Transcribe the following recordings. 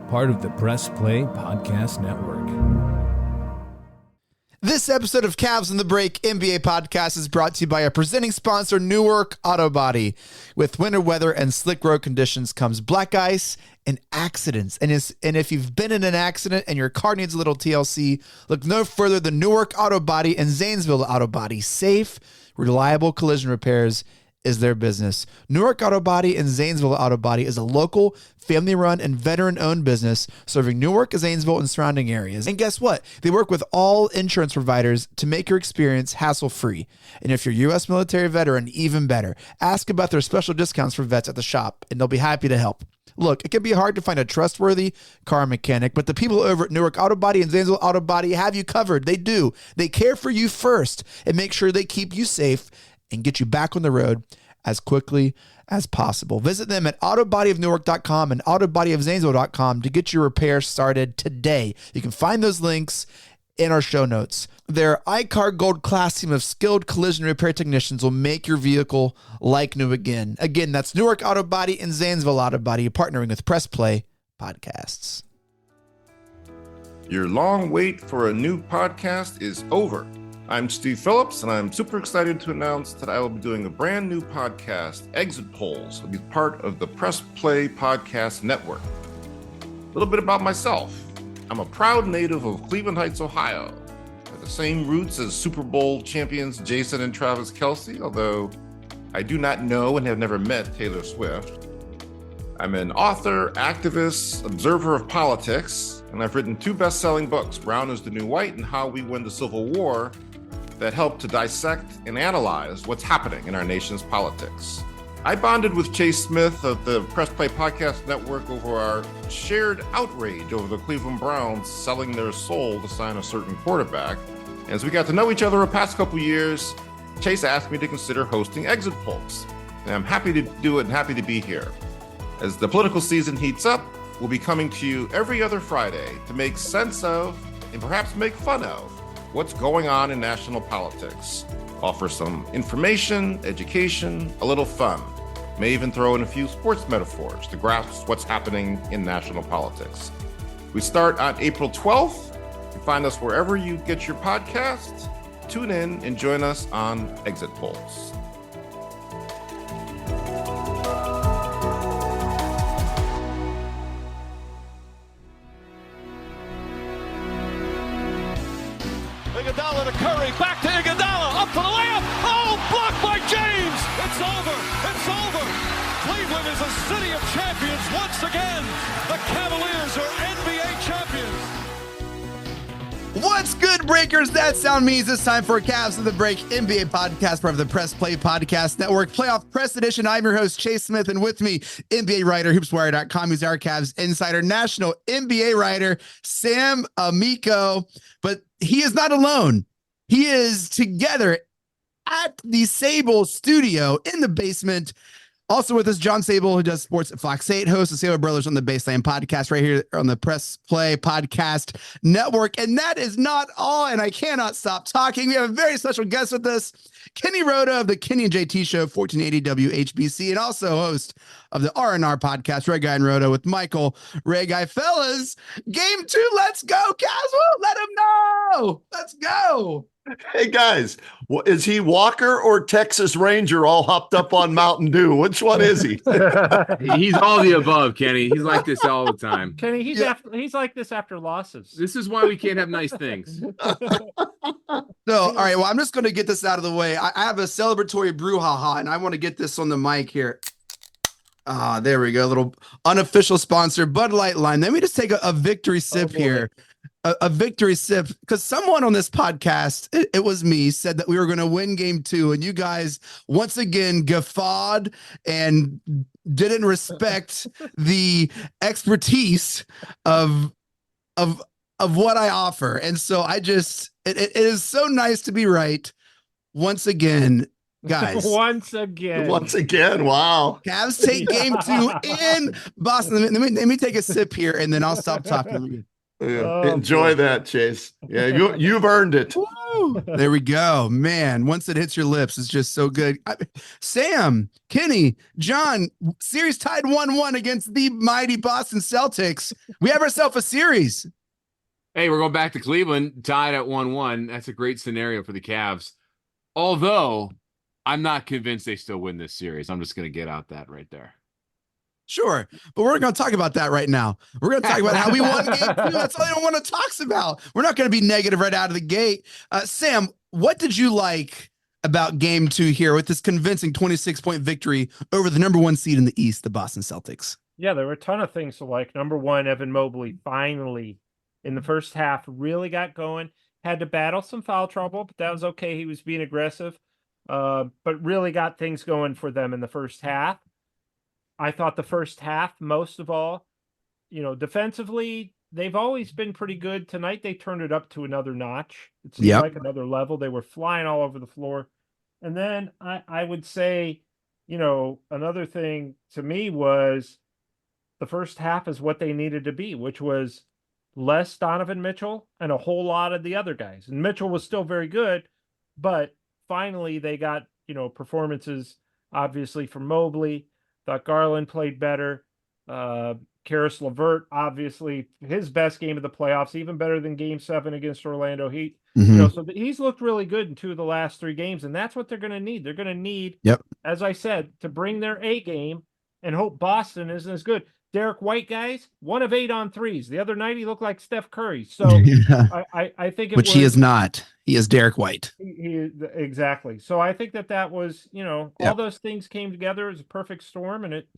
part of the Press Play Podcast Network. This episode of CAVS on the Break NBA podcast is brought to you by our presenting sponsor, Newark AutoBody. With winter weather and slick road conditions comes black ice and accidents. And if you've been in an accident and your car needs a little TLC, look no further than Newark AutoBody and Zanesville AutoBody. Safe, reliable collision repairs is their business. Newark AutoBody and Zanesville AutoBody is a local, family-run, and veteran-owned business serving Newark, Zanesville, and surrounding areas. And guess what? They work with all insurance providers to make your experience hassle-free. And if you're a U.S. military veteran, even better. Ask about their special discounts for vets at the shop, and they'll be happy to help. Look, it can be hard to find a trustworthy car mechanic, but the people over at Newark AutoBody and Zanesville AutoBody have you covered. They do. They care for you first and make sure they keep you safe and get you back on the road as quickly as possible. Visit them at autobodyofnewark.com and autobodyofzanesville.com to get your repair started today. You can find those links in our show notes. Their iCar Gold Class team of skilled collision repair technicians will make your vehicle like new again. Again, that's Newark AutoBody and Zanesville AutoBody, partnering with Press Play Podcasts. Your long wait for a new podcast is over. I'm Steve Phillips, and I'm super excited to announce that I will be doing a brand new podcast, Exit Polls, will be part of the Press Play Podcast Network. A little bit about myself. I'm a proud native of Cleveland Heights, Ohio. I have the same roots as Super Bowl champions Jason and Travis Kelce, although I do not know and have never met Taylor Swift. I'm an author, activist, observer of politics, and I've written 2 best-selling books, Brown is the New White and How We Win the Civil War, that help to dissect and analyze what's happening in our nation's politics. I bonded with Chase Smith of the Press Play Podcast Network over our shared outrage over the Cleveland Browns selling their soul to sign a certain quarterback. As we got to know each other the past couple years, Chase asked me to consider hosting Exit Polls. And I'm happy to do it and happy to be here. As the political season heats up, we'll be coming to you every other Friday to make sense of and perhaps make fun of what's going on in national politics. Offer some information, education, a little fun. May even throw in a few sports metaphors to grasp what's happening in national politics. We start on April 12th. You can find us wherever you get your podcasts. Tune in and join us on Exit Polls. Iguodala to Curry, back to Iguodala, up for the layup. Oh, blocked by James. It's over. It's over. Cleveland is a city of champions once again. The Cavaliers are NBA champions. What's good, Breakers? That sound means it's time for CAVS of the Break NBA podcast, part of the Press Play Podcast Network, Playoff Press Edition. I'm your host, Chase Smith, and with me, NBA writer, hoopswire.com, who's our CAVS insider, national NBA writer, Sam Amico. But he is not alone. He is together at the Sabol studio in the basement. Also with us, John Sabol, who does sports at Fox 8, host of Sabol Brothers on the Baseline podcast right here on the Press Play Podcast Network. And that is not all, and I cannot stop talking. We have a very special guest with us, Kenny Roda of the Kenny and JT Show, 1480 WHBC, and also host of the R&R podcast, Red Guy and Roda, with Michael Ray Guy. Fellas, game 2, let's go, Caswell. Let him know. Let's go. Hey guys, is he Walker or Texas Ranger all hopped up on Mountain Dew? Which one is he? He's all the above, Kenny. He's like this all the time. Kenny, he's like this after losses. This is why we can't have nice things. So, all right, well, I'm just going to get this out of the way. I have a celebratory brouhaha, and I want to get this on the mic here. There we go. A little unofficial sponsor, Bud Light Lime. Let me just take a victory sip here. A victory sip, because someone on this podcast, it was me, said that we were going to win game 2, and you guys once again guffawed and didn't respect the expertise of what I offer. And so it is so nice to be right once again, guys. Once again. Wow. Cavs take game 2 in Boston. Let me take a sip here, and then I'll stop talking. Yeah. Oh, Enjoy boy. that, Chase. Yeah, you've earned it. Woo! There we go, man. Once it hits your lips, it's just so good. Sam, Kenny, John, series tied 1-1 against the mighty Boston Celtics. We have ourselves a series. Hey, we're going back to Cleveland, tied at 1-1. That's a great scenario for the Cavs. Although, I'm not convinced they still win this series. I'm just going to get out that right there. Sure, but we're going to talk about that right now. We're going to talk about how we won game 2. That's all anyone want to talk about. We're not going to be negative right out of the gate. Sam, what did you like about game 2 here with this convincing 26-point victory over the number 1 seed in the East, the Boston Celtics? Yeah, there were a ton of things to like. Number one, Evan Mobley finally in the first half really got going. Had to battle some foul trouble, but that was okay. He was being aggressive, but really got things going for them in the first half. I thought the first half, most of all, defensively, they've always been pretty good. Tonight, they turned it up to another notch. It seemed like another level. They were flying all over the floor. And then I would say, another thing to me was the first half is what they needed to be, which was less Donovan Mitchell and a whole lot of the other guys. And Mitchell was still very good, but finally they got, performances, obviously, from Mobley. Thought Garland played better. Karis LeVert, obviously, his best game of the playoffs, even better than Game 7 against Orlando Heat. So he's looked really good in 2 of the last 3 games, and that's what they're going to need. They're going to need, as I said, to bring their A game and hope Boston isn't as good. Derek White, guys, 1 of 8 on threes. The other night, he looked like Steph Curry. So I think Which he is not. He is Derek White. Exactly. So I think that was, all those things came together as a perfect storm, and it,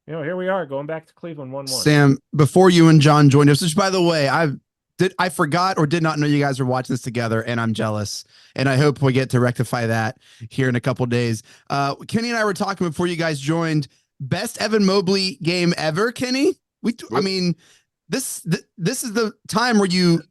here we are going back to Cleveland 1-1. Sam, before you and John joined us, which by the way, I forgot or did not know you guys were watching this together, and I'm jealous. And I hope we get to rectify that here in a couple of days. Kenny and I were talking before you guys joined. Best Evan Mobley game ever, Kenny. I mean, this is the time where you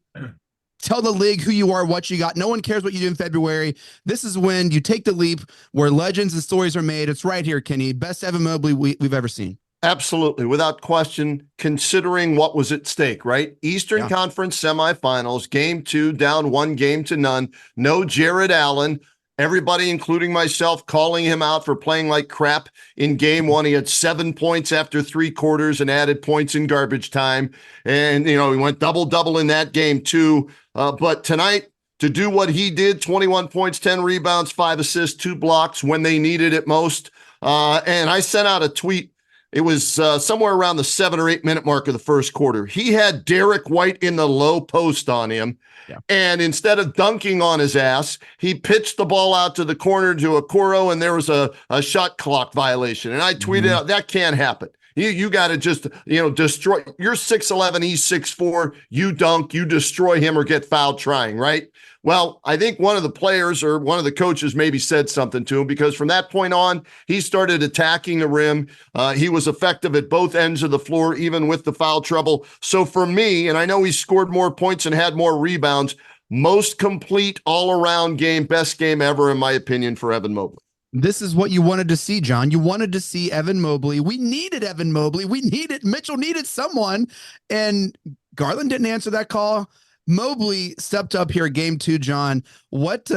tell the league who you are, what you got. No one cares what you do in February. This is when you take the leap where legends and stories are made. It's right here, Kenny. Best Evan Mobley we've ever seen. Absolutely, without question, considering what was at stake, right? Eastern Conference semifinals, game 2, down 1-0. No Jared Allen. Everybody, including myself, calling him out for playing like crap in game 1. He had 7 points after 3 quarters and added points in garbage time. And, he went double-double in that game too. But tonight, to do what he did, 21 points, 10 rebounds, 5 assists, 2 blocks when they needed it most. And I sent out a tweet. It was somewhere around the 7 or 8 minute mark of the first quarter. He had Derek White in the low post on him. Yeah. And instead of dunking on his ass, he pitched the ball out to the corner to Okoro, and there was a shot clock violation. And I tweeted out, that can't happen. You got to just, destroy. You're 6'11", he's 6'4". You dunk, you destroy him or get fouled trying, right? Well, I think one of the players or one of the coaches maybe said something to him, because from that point on, he started attacking the rim. He was effective at both ends of the floor, even with the foul trouble. So for me, and I know he scored more points and had more rebounds, most complete all-around game, best game ever, in my opinion, for Evan Mobley. This is what you wanted to see, John. You wanted to see Evan Mobley. We needed Evan Mobley. Mitchell needed someone, and Garland didn't answer that call. Mobley stepped up here game 2, John. What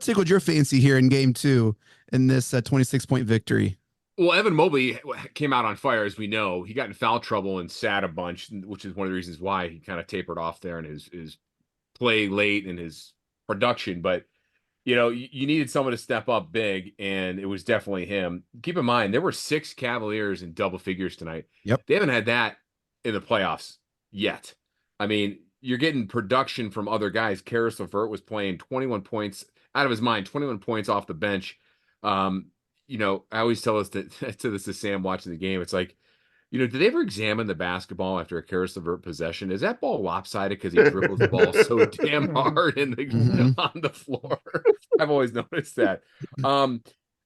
tickled your fancy here in game 2 in this 26-point victory? Well, Evan Mobley came out on fire, as we know. He got in foul trouble and sat a bunch, which is one of the reasons why he kind of tapered off there in his play late in his production. But, you needed someone to step up big, and it was definitely him. Keep in mind, there were 6 Cavaliers in double figures tonight. Yep. They haven't had that in the playoffs yet. I mean, you're getting production from other guys. Karis LeVert was playing 21 points out of his mind, 21 points off the bench. I always tell us to Sam watching the game. It's like, did they ever examine the basketball after a Karis LeVert possession? Is that ball lopsided because he dribbles the ball so damn hard on the floor? I've always noticed that.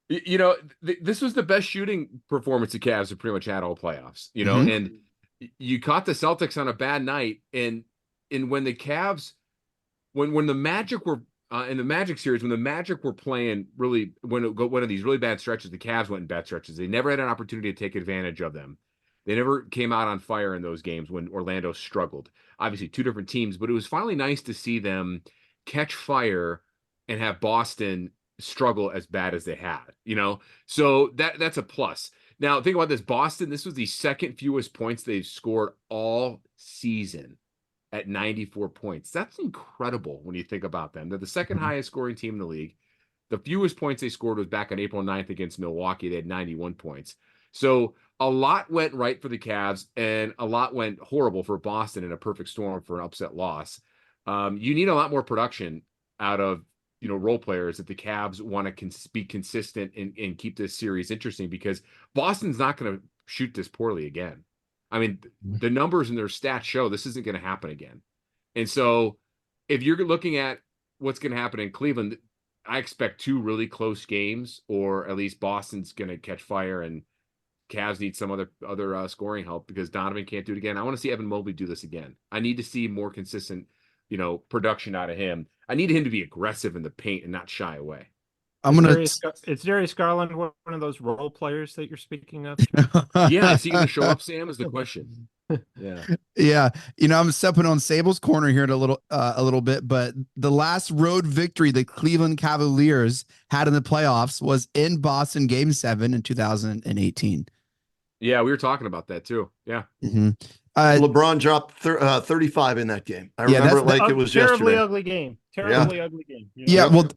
This was the best shooting performance the Cavs have pretty much had all playoffs. And you caught the Celtics on a bad night, and when the Cavs, when the Magic were in the Magic series, when the Magic were playing one of these really bad stretches, the Cavs went in bad stretches. They never had an opportunity to take advantage of them. They never came out on fire in those games when Orlando struggled. Obviously, two different teams, but it was finally nice to see them catch fire and have Boston struggle as bad as they had, So that's a plus. Now, think about this. Boston, this was the second fewest points they've scored all season at 94 points. That's incredible when you think about them. They're the second highest scoring team in the league. The fewest points they scored was back on April 9th against Milwaukee. They had 91 points. So a lot went right for the Cavs, and a lot went horrible for Boston in a perfect storm for an upset loss. You need a lot more production out of role players if the Cavs want to be consistent and keep this series interesting, because Boston's not going to shoot this poorly again. I mean, the numbers and their stats show this isn't going to happen again. And so if you're looking at what's going to happen in Cleveland, I expect two really close games, or at least Boston's going to catch fire and Cavs need some other scoring help because Donovan can't do it again. I want to see Evan Mobley do this again. I need to see more consistent, production out of him. I need him to be aggressive in the paint and not shy away. It's Darius Garland, one of those role players that you're speaking of. Yeah, is he going to show up, Sam? Is the question. Yeah. I'm stepping on Sabol's corner here a little bit, but the last road victory the Cleveland Cavaliers had in the playoffs was in Boston Game 7 in 2018. Yeah, we were talking about that too. Yeah. Mm-hmm. LeBron dropped 35 in that game. I remember it like it was terribly yesterday. Ugly game. Terribly ugly game. Yeah. Well,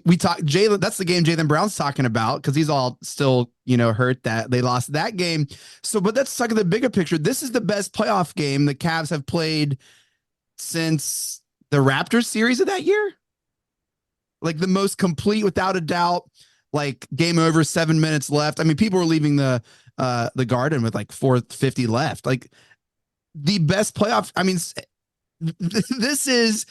we talked Jaylen. That's the game Jaylen Brown's talking about because he's all still, hurt that they lost that game. So, but that's talking the bigger picture. This is the best playoff game the Cavs have played since the Raptors series of that year. Like the most complete, without a doubt. Like game over, 7 minutes left. I mean, people were leaving the Garden with like 4:50 left. Like the best playoff. I mean, this is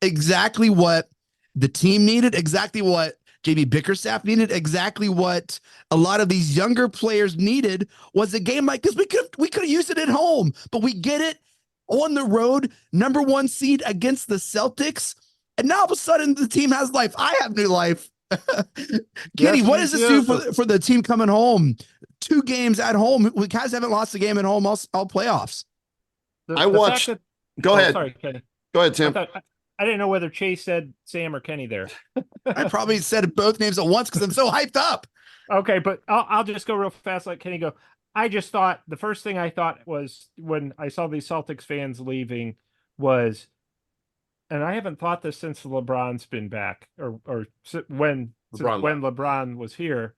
exactly what the team needed, exactly what JB Bickerstaff needed, exactly what a lot of these younger players needed was a game like this. We could have used it at home, but we get it on the road, number 1 seed against the Celtics. And now all of a sudden the team has life. I have new life. Kenny, what does this do for the team coming home? 2 games at home. We guys haven't lost a game at home all playoffs. I watched. Go ahead. Sorry, Kenny. Go ahead, Tim. I didn't know whether Chase said Sam or Kenny there. I probably said both names at once because I'm so hyped up. Okay, but I'll just go real fast like Kenny go. I just thought the first thing I thought was when I saw these Celtics fans leaving was, and I haven't thought this since LeBron's been back or when LeBron was here.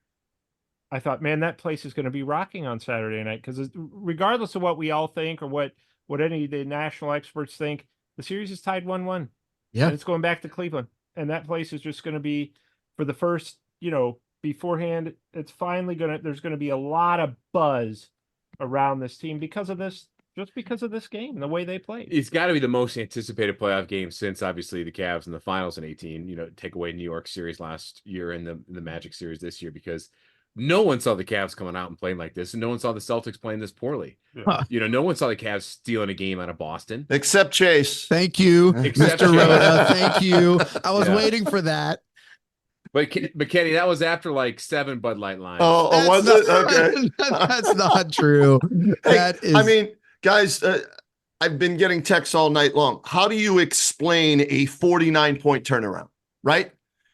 I thought, man, that place is going to be rocking on Saturday night because regardless of what we all think or what any of the national experts think, the series is tied 1-1. Yeah. And it's going back to Cleveland. And that place is just going to be, for the first, beforehand, it's finally there's going to be a lot of buzz around this team because of this, just because of this game, the way they played. It's got to be the most anticipated playoff game since obviously the Cavs in the finals in 18, take away New York series last year and the Magic series this year, because no one saw the Cavs coming out and playing like this, and no one saw the Celtics playing this poorly. Huh. No one saw the Cavs stealing a game out of Boston. Except Chase. Thank you, Mr. Roda. Thank you. I was waiting for that. But Kenny, that was after like 7 Bud Light lines. Oh, was it? Okay. That's not true. That is. I mean, guys, I've been getting texts all night long. How do you explain a 49-point turnaround, right?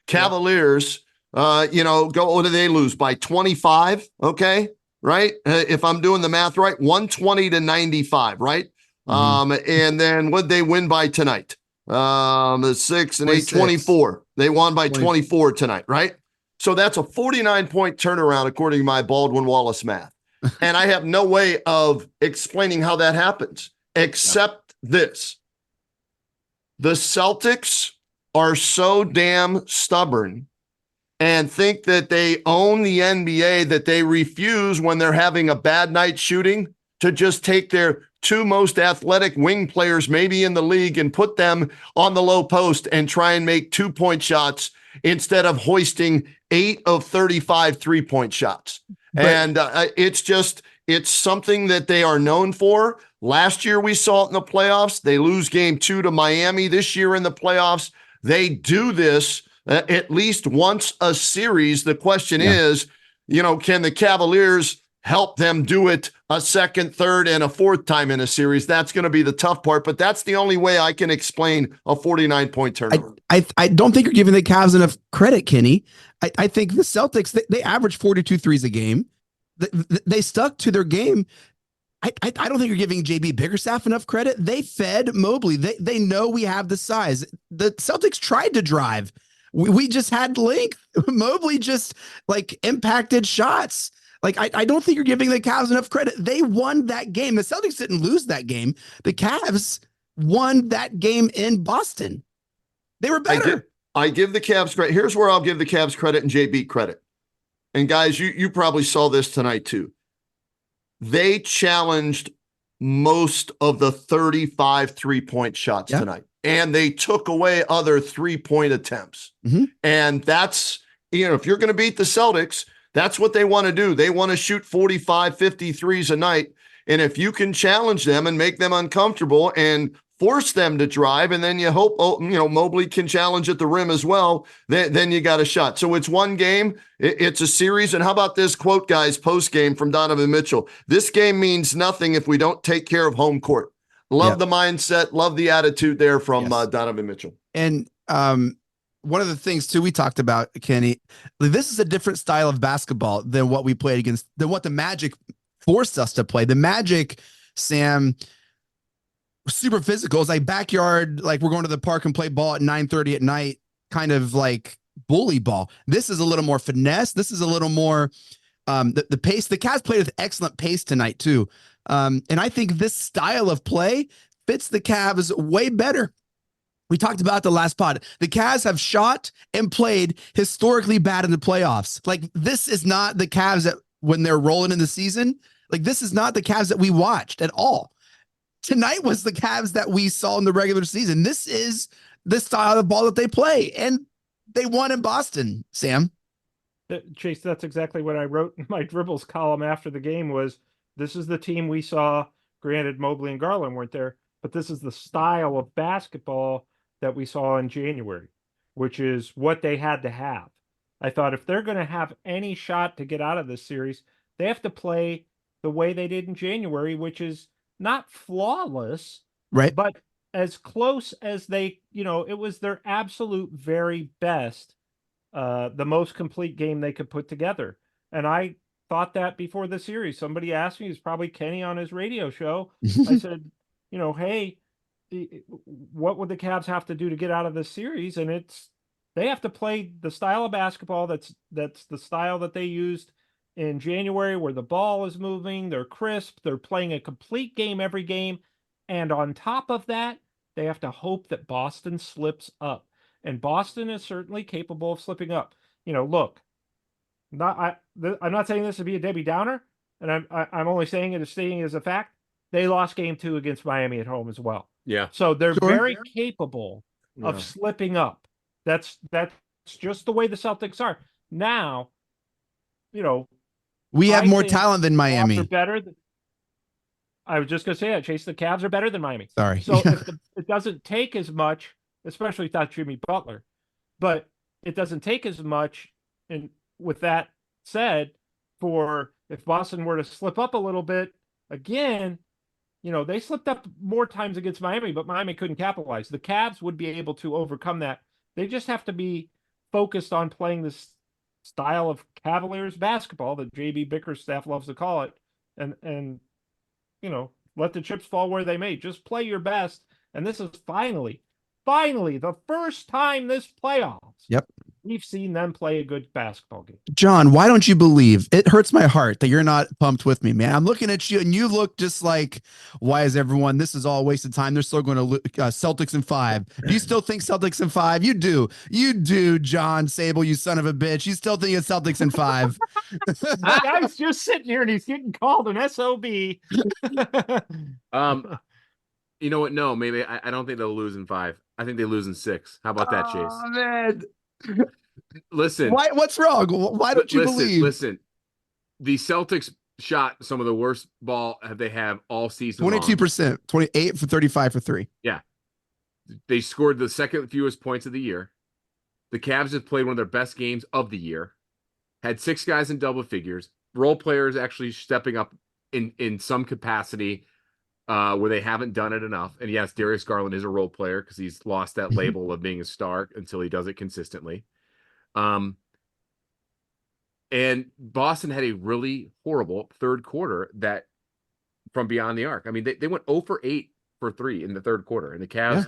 Cavaliers, what do they lose by 25? Okay, right? If I'm doing the math right, 120-95, right? And then what'd they win by tonight? The 6 and 8, 24. They won by 24 tonight, right? So that's a 49-point turnaround according to my Baldwin Wallace math. And I have no way of explaining how that happens except this. The Celtics are so damn stubborn and think that they own the NBA that they refuse when they're having a bad night shooting to just take their 2 most athletic wing players maybe in the league and put them on the low post and try and make 2-point shots instead of hoisting 8 of 35 3-point shots. And it's something that they are known for. Last year we saw it in the playoffs. They lose game 2 to Miami. This year in the playoffs, they do this at least once a series. The question is, can the Cavaliers help them do it a second, third, and a fourth time in a series. That's going to be the tough part, but that's the only way I can explain a 49-point turnover. I don't think you're giving the Cavs enough credit, Kenny. I think the Celtics, they average 42 threes a game. They stuck to their game. I don't think you're giving JB Bickerstaff enough credit. They fed Mobley. They know we have the size. The Celtics tried to drive. We just had length. Mobley just like impacted shots. Like, I don't think you're giving the Cavs enough credit. They won that game. The Celtics didn't lose that game. The Cavs won that game in Boston. They were better. I give the Cavs credit. Here's where I'll give the Cavs credit and JB credit. And guys, you probably saw this tonight too. They challenged most of the 35 3-point shots tonight. And they took away other 3-point attempts. Mm-hmm. And that's, if you're going to beat the Celtics, that's what they want to do. They want to shoot 45, 50 threes a night. And if you can challenge them and make them uncomfortable and force them to drive, and then you hope, Mobley can challenge at the rim as well, then you got a shot. So it's one game. It's a series. And how about this quote, guys, post-game from Donovan Mitchell? This game means nothing if we don't take care of home court. Love the mindset. Love the attitude there from Donovan Mitchell. And one of the things too we talked about, Kenny, this is a different style of basketball than what we played against, than what the Magic forced us to play. The Magic, Sam, super physical. It's like backyard, like we're going to the park and play ball at 9:30 at night, kind of like bully ball. This is a little more finesse. This is a little more the pace. The Cavs played with excellent pace tonight too. And I think this style of play fits the Cavs way better. We talked about the last pod. The Cavs have shot and played historically bad in the playoffs. Like, this is not the Cavs that when they're rolling in the season. Like, this is not the Cavs that we watched at all. Tonight was the Cavs that we saw in the regular season. This is the style of ball that they play, and they won in Boston, Sam. Chase, that's exactly what I wrote in my dribbles column after the game was, this is the team we saw. Granted, Mobley and Garland weren't there, but this is the style of basketball that we saw in January, which is what they had to have. I thought if they're going to have any shot to get out of this series, they have to play the way they did in January, which is not flawless, right? But as close as they, it was their absolute very best, the most complete game they could put together. And I thought that before the series. Somebody asked me, it's probably Kenny on his radio show. I said, hey, what would the Cavs have to do to get out of this series? And they have to play the style of basketball that's the style that they used in January, where the ball is moving, they're crisp, they're playing a complete game every game. And on top of that, they have to hope that Boston slips up. And Boston is certainly capable of slipping up. Look, I'm not saying this to be a Debbie Downer, and I'm only saying it as stating as a fact. They lost game 2 against Miami at home as well. Yeah. So they're very capable of slipping up. That's just the way the Celtics are. Now, we have more talent than Miami. I was just going to say that, Chase. The Cavs are better than Miami. Sorry. So it doesn't take as much, especially without Jimmy Butler, but it doesn't take as much. And with that said, for if Boston were to slip up a little bit again, they slipped up more times against Miami, but Miami couldn't capitalize. The Cavs would be able to overcome that. They just have to be focused on playing this style of Cavaliers basketball that JB Bickerstaff loves to call it, and let the chips fall where they may. Just play your best. And this is finally the first time this playoffs. Yep. We've seen them play a good basketball game. John, why don't you believe? It hurts my heart that you're not pumped with me, man. I'm looking at you and you look just like, why is everyone, this is all a waste of time. They're still going to Celtics in 5. Do you still think Celtics in 5? You do, John Sabol, you son of a bitch. You still think it's Celtics in 5. The guy's just sitting here and he's getting called an SOB. You know what? No, maybe I don't think they'll lose in 5. I think they lose in 6. How about that, Chase? Oh, man. Listen. What's wrong? Why don't you believe? Listen, the Celtics shot some of the worst ball they have all season. 22%, 28 for 35 for 3. Yeah. They scored the second fewest points of the year. The Cavs have played one of their best games of the year. Had 6 guys in double figures. Role players actually stepping up in some capacity where they haven't done it enough. And yes, Darius Garland is a role player because he's lost that label of being a star until he does it consistently. And Boston had a really horrible third quarter that from beyond the arc. I mean, they went 0 for 8 for 3 in the third quarter. And the Cavs,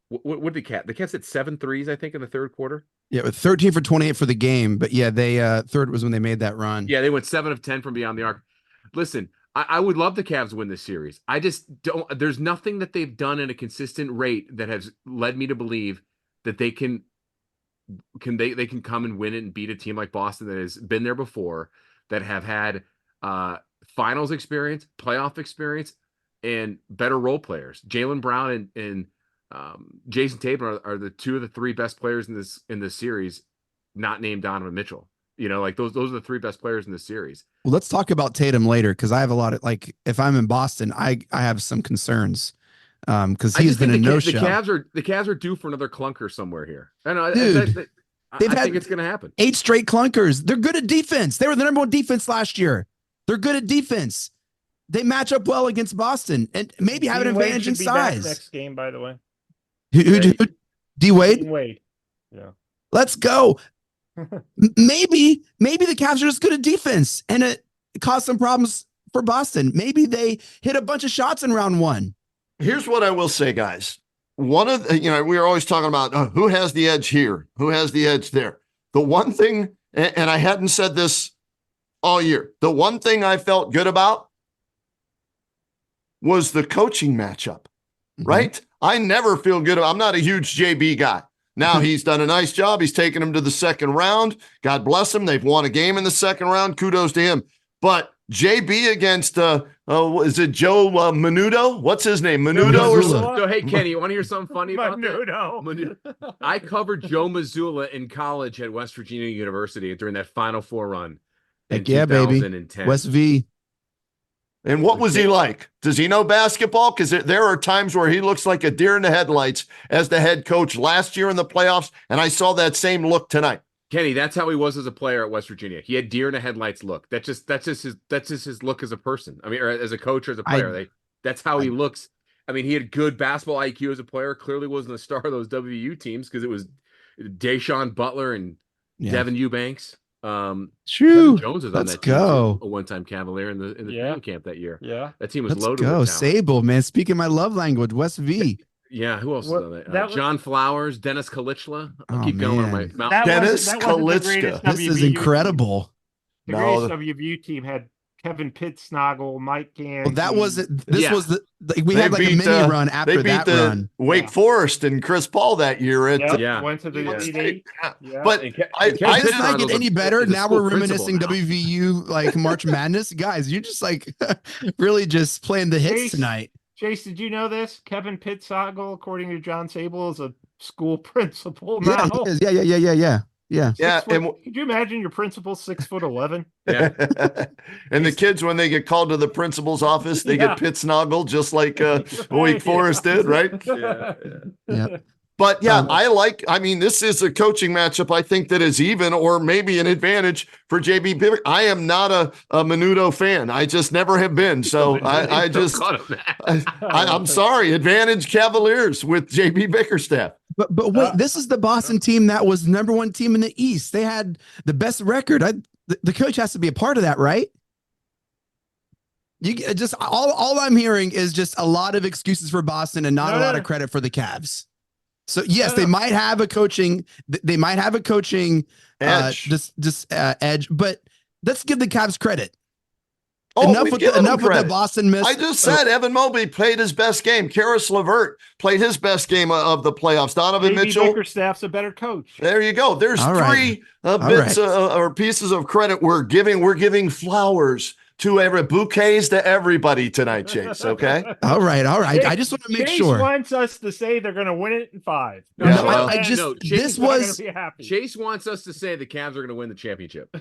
what did the Cavs hit 7 threes, I think, in the third quarter? Yeah, with 13 for 28 for the game. But yeah, they third was when they made that run. Yeah, they went 7 of 10 from beyond the arc. Listen, I would love the Cavs to win this series. I just don't. There's nothing that they've done at a consistent rate that has led me to believe that they can come and win it and beat a team like Boston that has been there before, that have had finals experience, playoff experience, and better role players. Jaylen Brown and Jason Tatum are the 2 of the 3 best players in this series, not named Donovan Mitchell. You know, like those are the 3 best players in this series. Well, let's talk about Tatum later, because I have a lot of, like, if I'm in Boston, I have some concerns because he's been a no-show. The Cavs are due for another clunker somewhere here. I know, dude. I think it's going to happen. 8 straight clunkers. They're good at defense. They were the number 1 defense last year. They're good at defense. They match up well against Boston and maybe have an advantage in size. Next game, by the way. Who D Wade? Wade. Yeah. Let's go. Maybe the Cavs are just good at defense, and it caused some problems for Boston. Maybe they hit a bunch of shots in round 1. Here's what I will say, guys. One of the, we are always talking about who has the edge here, who has the edge there. The one thing, and I hadn't said this all year, the one thing I felt good about was the coaching matchup, right? I never feel good. I'm not a huge JB guy. Now he's done a nice job. He's taken him to the second round. God bless him. They've won a game in the second round. Kudos to him. But JB against, is it Joe Menudo? What's his name? Menudo or something? So, hey, Kenny, you want to hear something funny about Menudo. I covered Joe Mazzulla in college at West Virginia University during that Final Four run in 2010. Baby. West V. And what was he like? Does he know basketball? Because there are times where he looks like a deer in the headlights as the head coach last year in the playoffs, and I saw that same look tonight. Kenny, that's how he was as a player at West Virginia. He had deer in the headlights look. That's just his look as a person. I mean, or as a coach or as a player. That's how he looks. I mean, he had good basketball IQ as a player. Clearly wasn't a star of those WU teams because it was Deshaun Butler and Devin Eubanks. True. Jones was on Let's that team go. too, a one-time Cavalier in the training camp that year. Yeah, that team was Let's loaded. Go with talent. Sabol, man. Speaking my love language, West V. Yeah, who else was on that? John Flowers, Dennis Kalichla. I'll keep going on my mouth. Dennis Kalichla. This is incredible. The greatest WVU team had Kevin Pittsnoggle, Mike Gann. Well, that was it. This was we had like a mini run after that run. Wake Forest and Chris Paul that year. Went to the Elite Eight. But I does not get any better. Now we're reminiscing WVU like March Madness. Guys, you're just like really just playing the hits tonight. Chase, did you know this? Kevin Pittsoggle, according to John Sabol, is a school principal now. Yeah. Could you imagine your principal 6'11"? Yeah. And the kids, when they get called to the principal's office, they get Pittsnoggled just like Wake Forest did, right? Yeah. But I mean, this is a coaching matchup I think that is even or maybe an advantage for JB Bickerstaff. I am not a Menudo fan. I just never have been. So I'm sorry. Advantage Cavaliers with JB Bickerstaff. But wait, this is the Boston team that was number 1 team in the East. They had the best record. The coach has to be a part of that, right? You just all I'm hearing is just a lot of excuses for Boston and not a lot of credit for the Cavs. So yes, they might have a coaching. They might have a coaching edge. Edge, but let's give the Cavs credit. Enough with the Boston miss. I just said Evan Mobley played his best game. Karis LeVert played his best game of the playoffs. Donovan Mitchell. Bickerstaff's a better coach. There you go. There's three bits or pieces of credit we're giving. We're giving flowers to bouquets to everybody tonight, Chase. Okay. All right. I just want to make sure. Chase wants us to say they're going to win it in 5. Chase wants us to say the Cavs are going to win the championship.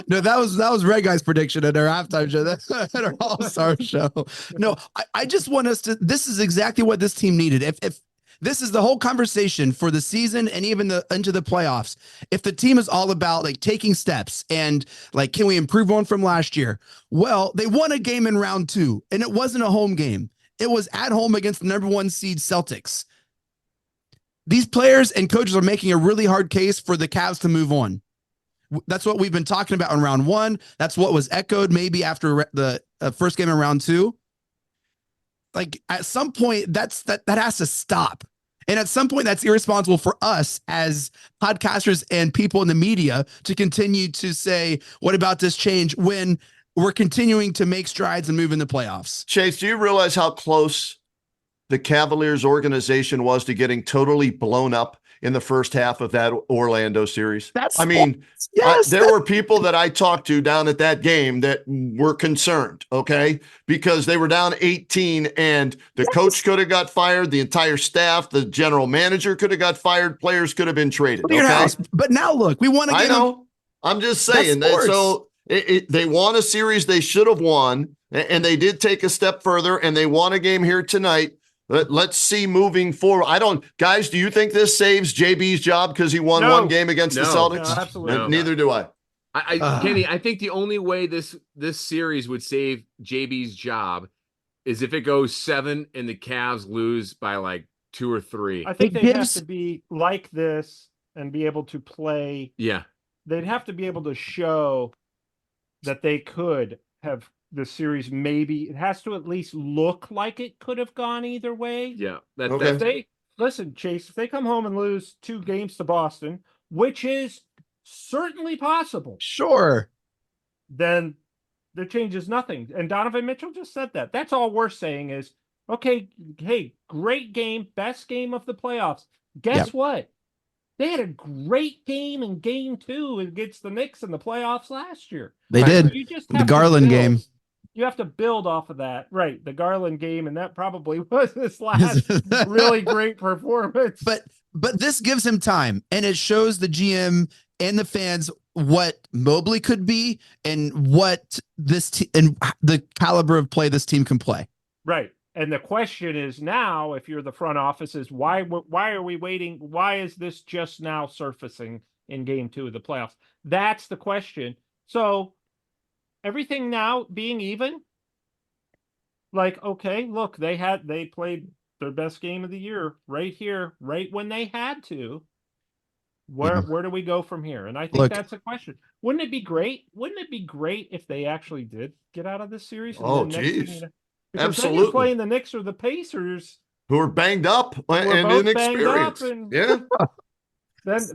No, that was Red Guy's prediction at our halftime show. That's at our All-Star show. No, I just want us to. This is exactly what this team needed. This is the whole conversation for the season and even into the playoffs. If the team is all about like taking steps and like, can we improve on from last year? Well, they won a game in round 2 and it wasn't a home game. It was at home against the number 1 seed Celtics. These players and coaches are making a really hard case for the Cavs to move on. That's what we've been talking about in round 1. That's what was echoed maybe after the first game in round 2. Like at some point that has to stop. And at some point that's irresponsible for us as podcasters and people in the media to continue to say, what about this change when we're continuing to make strides and move in the playoffs? Chase, do you realize how close the Cavaliers organization was to getting totally blown up in the first half of that Orlando series? There were people that I talked to down at that game that were concerned, okay, because they were down 18 and the coach could have got fired, the entire staff, the general manager could have got fired, players could have been traded. Okay? But now look, we want to get I know. I'm just saying that. So they won a series they should have won, and they did take a step further, and they won a game here tonight. Let's see moving forward. Guys, do you think this saves JB's job because he won one game against the Celtics? No, absolutely. No. Neither do I. Kenny, I think the only way this series would save JB's job is if it goes 7 and the Cavs lose by like 2 or 3. I think they have to be like this and be able to play. Yeah. They'd have to be able to show that they could have the series. Maybe it has to at least look like it could have gone either way. Yeah. Listen, Chase, if they come home and lose 2 games to Boston, which is certainly possible. Sure. Then there changes nothing. And Donovan Mitchell just said that. That's all we're saying is, okay, hey, great game, best game of the playoffs. Guess what? They had a great game in game 2 against the Knicks in the playoffs last year. They did. The Garland game. You have to build off of that. Right. The Garland game. And that probably was his last really great performance. But this gives him time, and it shows the GM and the fans what Mobley could be and what and the caliber of play this team can play. Right. And the question is now, if you're the front office, is why are we waiting? Why is this just now surfacing in game 2 of the playoffs? That's the question. So everything now being even, like, okay, look, they played their best game of the year right here, right when they had to. Where do we go from here? And I think that's a question. Wouldn't it be great? Wouldn't it be great if they actually did get out of this series? Oh, geez. Because absolutely. Then you're playing the Knicks or the Pacers, who are banged up and inexperienced. Then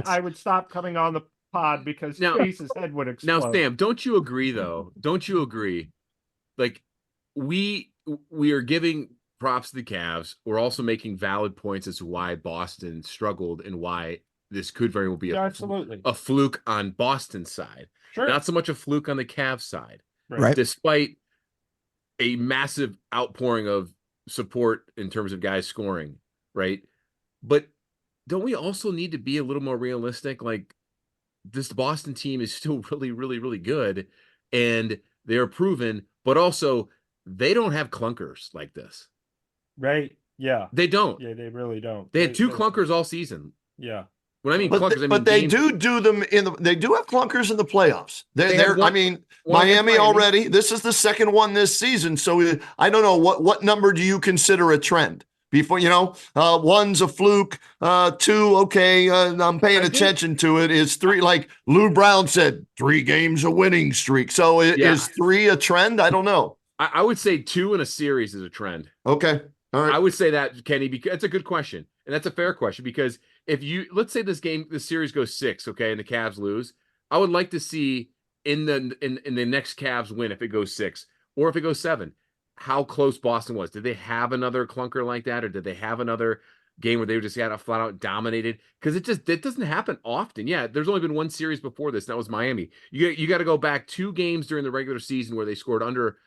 I would stop coming on the pod because Chase's head would explode. Now, Sam, don't you agree though? Don't you agree? Like we are giving props to the Cavs. We're also making valid points as to why Boston struggled and why this could very well be a fluke on Boston's side. Sure. Not so much a fluke on the Cavs side. Right. Despite a massive outpouring of support in terms of guys scoring, right? But don't we also need to be a little more realistic? Like, this Boston team is still really, really, really good, and they're proven, but also they don't have clunkers like this. Right. Yeah. They don't. Yeah, they really don't. They had 2 clunkers all season. Yeah. When I mean clunkers, I mean they do them they do have clunkers in the playoffs. Miami already. This is the second one this season. So I don't know what number do you consider a trend? Before, one's a fluke, 2, okay, I'm paying attention to it. Is 3, like Lou Brown said, 3 games a winning streak. So is 3 a trend? I don't know. I would say 2 in a series is a trend. Okay. All right. I would say that, Kenny, because it's a good question. And that's a fair question, because if let's say this series goes 6, okay, and the Cavs lose, I would like to see in the next Cavs win, if it goes 6 or if it goes 7, how close Boston was. Did they have another clunker like that, or did they have another game where they just got flat out dominated? Because it doesn't happen often. Yeah, there's only been one series before this, and that was Miami. You got to go back 2 games during the regular season where they scored under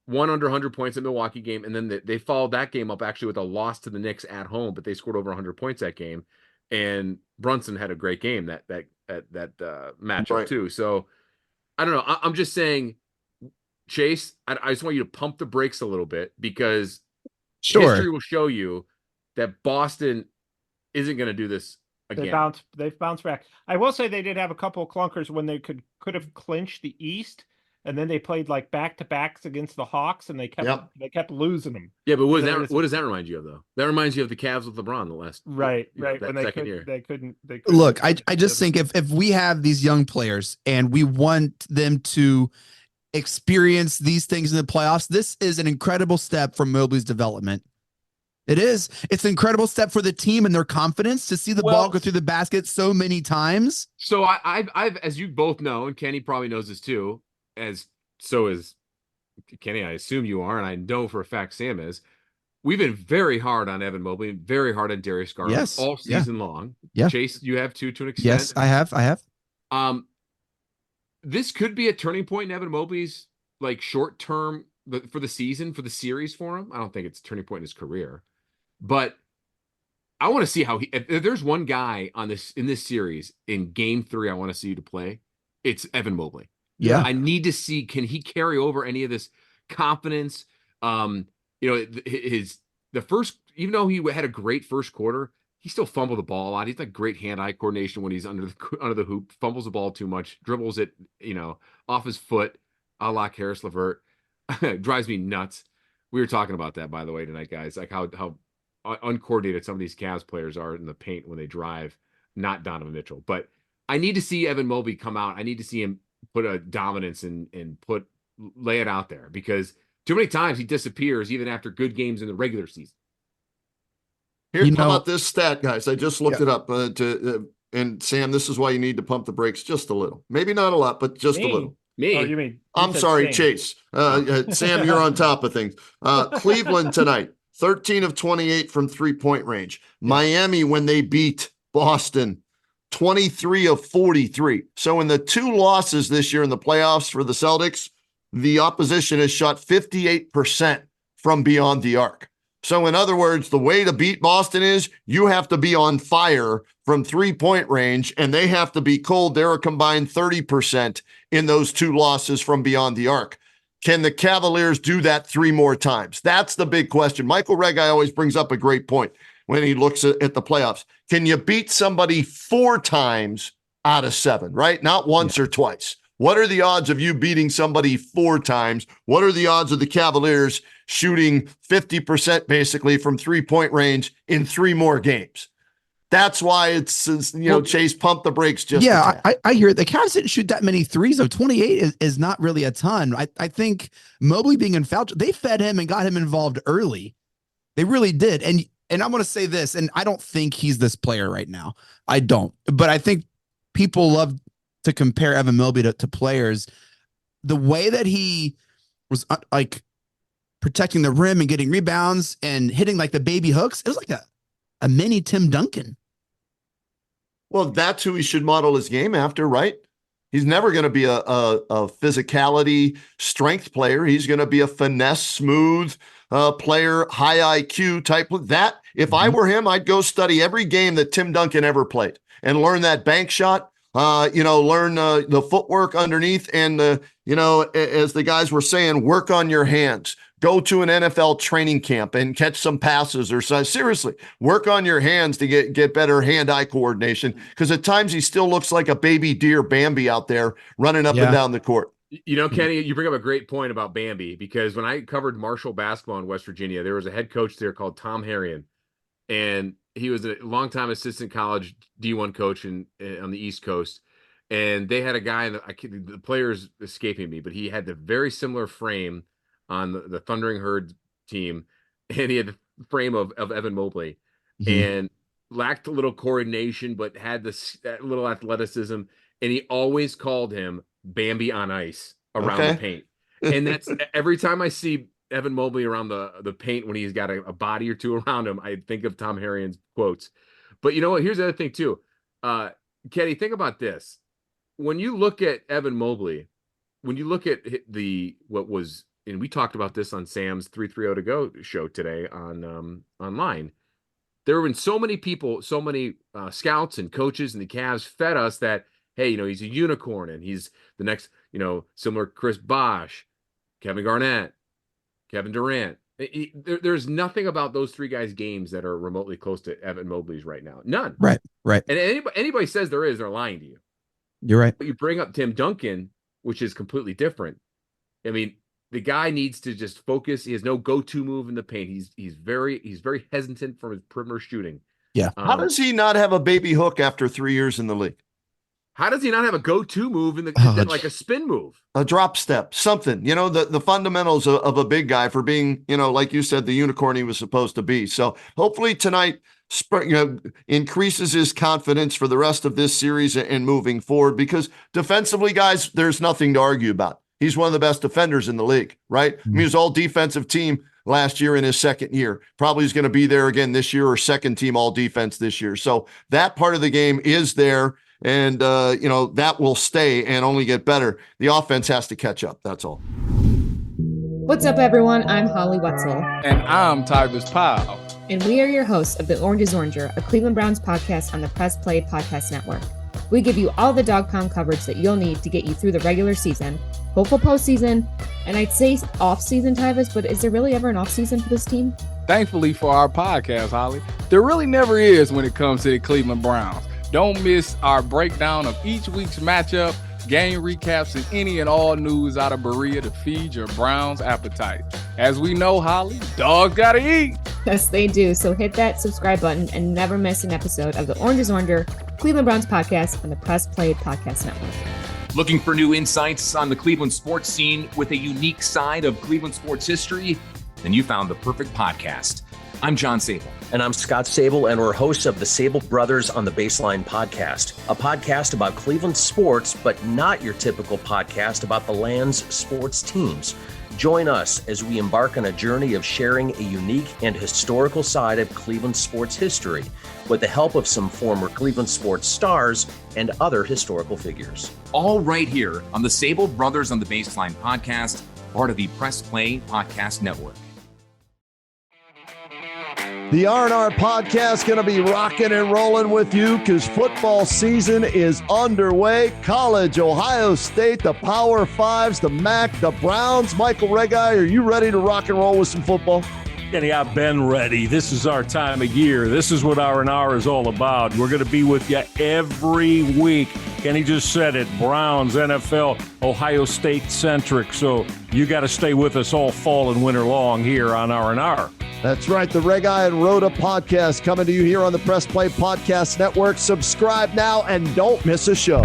one under 100 points in the Milwaukee game, and then they followed that game up actually with a loss to the Knicks at home, but they scored over 100 points that game, and Brunson had a great game that matchup too. So I don't know. I'm just saying, Chase, I just want you to pump the brakes a little bit, because Sure. history will show you that Boston isn't going to do this again. They've bounced back. I will say they did have a couple of clunkers when they could have clinched the East, and then they played like back-to-backs against the Hawks, and they kept losing them. Yeah, but what does that remind you of, though? That reminds you of the Cavs with LeBron the last right that when second year. They couldn't Look, I just think if we have these young players and we want them to experience these things in the playoffs, this is an incredible step for Mobley's development. It is. It's an incredible step for the team and their confidence to see the ball go through the basket so many times. So I've, as you both know, and Kenny probably knows this too, as so is Kenny, I assume you are, and I know for a fact Sam is. We've been very hard on Evan Mobley, very hard on Darius Garland all season long. Yeah. Chase, you have too, to an extent. Yes, I have. This could be a turning point in Evan Mobley's like short term for the season, for the series for him. I don't think it's a turning point in his career, but I want to see how if there's one guy in this series in game 3 I want to see you to play, it's Evan Mobley. Yeah. I need to see, can he carry over any of this confidence? You know, the first, even though he had a great first quarter, he still fumbled the ball a lot. He's like great hand-eye coordination when he's under the hoop, fumbles the ball too much, dribbles it, you know, off his foot, a la Karis LeVert. Drives me nuts. We were talking about that, by the way, tonight, guys, like how uncoordinated some of these Cavs players are in the paint when they drive, not Donovan Mitchell. But I need to see Evan Mobley come out. I need to see him put a dominance and lay it out there, because too many times he disappears even after good games in the regular season. Here, how about this stat, guys? I just looked it up. And Sam, this is why you need to pump the brakes just a little. Maybe not a lot, but just a little. Me? Oh, you mean? I'm sorry, Sing. Chase. Sam, you're on top of things. Cleveland tonight, 13 of 28 from three-point range. Miami, when they beat Boston, 23 of 43. So in the 2 losses this year in the playoffs for the Celtics, the opposition has shot 58% from beyond the arc. So in other words, the way to beat Boston is you have to be on fire from three-point range, and they have to be cold. They're a combined 30% in those 2 losses from beyond the arc. Can the Cavaliers do that 3 more times? That's the big question. Michael Regai always brings up a great point when he looks at the playoffs. Can you beat somebody 4 times out of 7, right? Not once or twice. What are the odds of you beating somebody 4 times? What are the odds of the Cavaliers shooting 50% basically from three-point range in 3 more games? That's why it's, Chase, pump the brakes just a tad. I hear it. The Cavs didn't shoot that many threes, though. 28 is not really a ton. I think Mobley being in foul, they fed him and got him involved early. They really did. And I want to say this, and I don't think he's this player right now. I don't. But I think people love to compare Evan Mobley to players. The way that he was like protecting the rim and getting rebounds and hitting like the baby hooks, it was like a mini Tim Duncan. Well, that's who he should model his game after, right? He's never going to be a physicality strength player. He's going to be a finesse, smooth player, high IQ type. That, if I were him, I'd go study every game that Tim Duncan ever played and learn that bank shot. Learn the footwork underneath, and as the guys were saying, work on your hands. Go to an NFL training camp and catch some passes or so. Seriously, work on your hands to get better hand-eye coordination, because at times he still looks like a baby deer Bambi out there running up and down the court. You know, Kenny, you bring up a great point about Bambi, because when I covered Marshall basketball in West Virginia, there was a head coach there called Tom Harrion, and he was a longtime assistant college D1 coach on the East Coast. And they had a guy, the player's escaping me, but he had the very similar frame on the Thundering Herd team. And he had the frame of Evan Mobley, and lacked a little coordination, but had that little athleticism. And he always called him Bambi on ice around the paint. And that's every time I see Evan Mobley around the paint when he's got a body or two around him, I think of Tom Harrion's quotes. But you know what? Here's the other thing too. Kenny, think about this. When you look at Evan Mobley, when you look at and we talked about this on Sam's 330 to go show today on online, there have been so many people, so many scouts and coaches and the Cavs fed us that, hey, he's a unicorn and he's the next, similar Chris Bosh, Kevin Garnett, Kevin Durant. There's nothing about those three guys' games that are remotely close to Evan Mobley's right now. None. Right. And anybody says there is, they're lying to you. You're right. But you bring up Tim Duncan, which is completely different. I mean, the guy needs to just focus. He has no go-to move in the paint. He's very hesitant from his perimeter shooting. Yeah. How does he not have a baby hook after 3 years in the league? How does he not have a go-to move like a spin move? A drop step, something, the fundamentals of a big guy for being, like you said, the unicorn he was supposed to be. So hopefully tonight, increases his confidence for the rest of this series and moving forward, because defensively, guys, there's nothing to argue about. He's one of the best defenders in the league, right? I mean, he was all defensive team last year in his second year. Probably is going to be there again this year, or second team all defense this year. So that part of the game is there. And, that will stay and only get better. The offense has to catch up. That's all. What's up, everyone? I'm Holly Wetzel. And I'm Tyrus Powell. And we are your hosts of The Orange is Oranger, a Cleveland Browns podcast on the Press Play Podcast Network. We give you all the dog pound coverage that you'll need to get you through the regular season, hopeful postseason, and I'd say off-season, Tyrus, but is there really ever an off-season for this team? Thankfully for our podcast, Holly, there really never is when it comes to the Cleveland Browns. Don't miss our breakdown of each week's matchup, game recaps, and any and all news out of Berea to feed your Browns appetite. As we know, Holly, dogs gotta eat. Yes, they do. So hit that subscribe button and never miss an episode of the Orange is Oranger, Cleveland Browns podcast on the Press Play Podcast Network. Looking for new insights on the Cleveland sports scene with a unique side of Cleveland sports history? Then you found the perfect podcast. I'm John Sabol. And I'm Scott Sabol, and we're hosts of the Sabol Brothers on the Baseline podcast, a podcast about Cleveland sports, but not your typical podcast about the land's sports teams. Join us as we embark on a journey of sharing a unique and historical side of Cleveland sports history with the help of some former Cleveland sports stars and other historical figures. All right here on the Sabol Brothers on the Baseline podcast, part of the Press Play Podcast Network. The R&R podcast going to be rocking and rolling with you because football season is underway. College, Ohio State, the Power Fives, the MAC, the Browns. Michael Regai, are you ready to rock and roll with some football? Kenny, I've been ready. This is our time of year. This is what R&R is all about. We're going to be with you every week. Kenny just said it, Browns, NFL, Ohio State centric. So you got to stay with us all fall and winter long here on R&R. That's right. The Regai and Roda podcast coming to you here on the Press Play Podcast Network. Subscribe now and don't miss a show.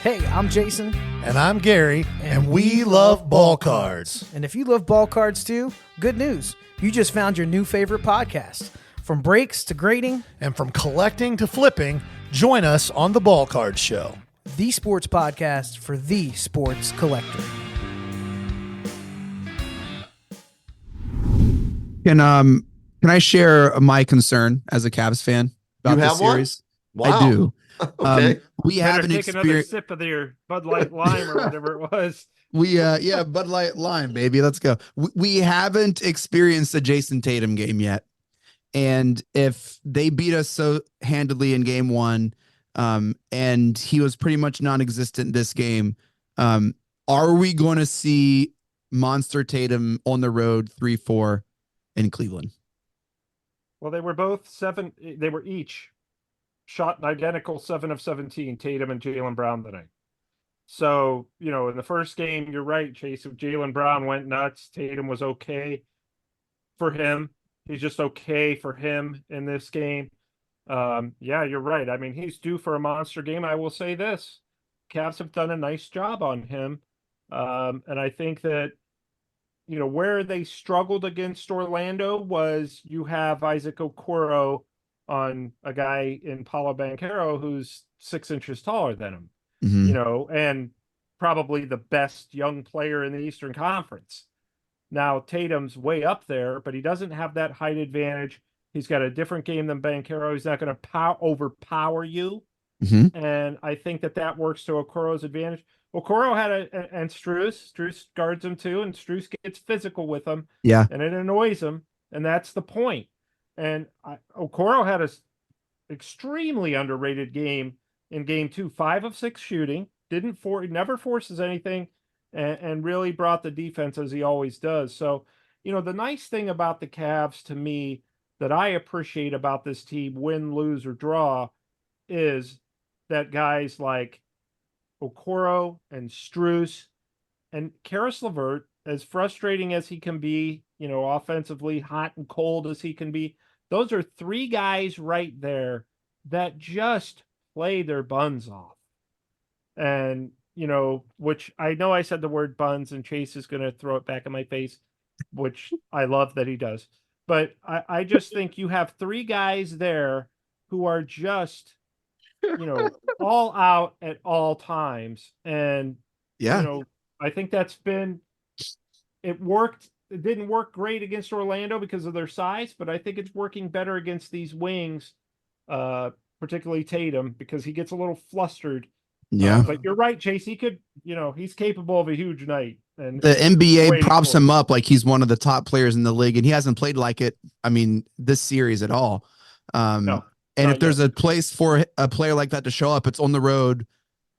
Hey, I'm Jason. And I'm Gary, and we love ball cards. And if you love ball cards too, good news. You just found your new favorite podcast. From breaks to grading. And from collecting to flipping, join us on the Ball Card Show. The sports podcast for the sports collector. Can I share my concern as a CAVS fan about this series? One? Wow. I do. Okay. We haven't experienced another sip of their Bud Light Lime or whatever it was. Bud Light Lime, baby. Let's go. We haven't experienced a Jason Tatum game yet. And if they beat us so handily in game one, and he was pretty much non-existent this game, are we going to see Monster Tatum on the road 3-4 in Cleveland? Well, they were both seven. They were each shot an identical 7 of 17, Tatum and Jaylen Brown tonight. So, in the first game, you're right, Chase. Jaylen Brown went nuts. Tatum was okay for him. He's just okay for him in this game. Yeah, you're right. I mean, he's due for a monster game. I will say this. Cavs have done a nice job on him. And I think that, where they struggled against Orlando was you have Isaac Okoro on a guy in Paolo Banchero who's 6 inches taller than him, and probably the best young player in the Eastern Conference. Now, Tatum's way up there, but he doesn't have that height advantage. He's got a different game than Banchero. He's not going to overpower you. Mm-hmm. And I think that works to Okoro's advantage. Okoro had and Strus guards him too, and Strus gets physical with him. Yeah. And it annoys him. And that's the point. And Okoro had a extremely underrated game in game 2, 5 of 6 shooting, never forces anything, and really brought the defense as he always does. So, the nice thing about the Cavs to me that I appreciate about this team, win, lose, or draw, is that guys like Okoro and Strus and Karis LeVert, as frustrating as he can be, offensively, hot and cold as he can be, those are three guys right there that just play their buns off. And, which I know I said the word buns and Chase is going to throw it back in my face, which I love that he does. But I just think you have three guys there who are just, all out at all times. And, I think it worked. It didn't work great against Orlando because of their size, but I think it's working better against these wings, particularly Tatum, because he gets a little flustered. Yeah. But you're right, Chase. He could, he's capable of a huge night. And the NBA props him up like he's one of the top players in the league, and he hasn't played like it. I mean, this series at all. No, and if there's a place for a player like that to show up, it's on the road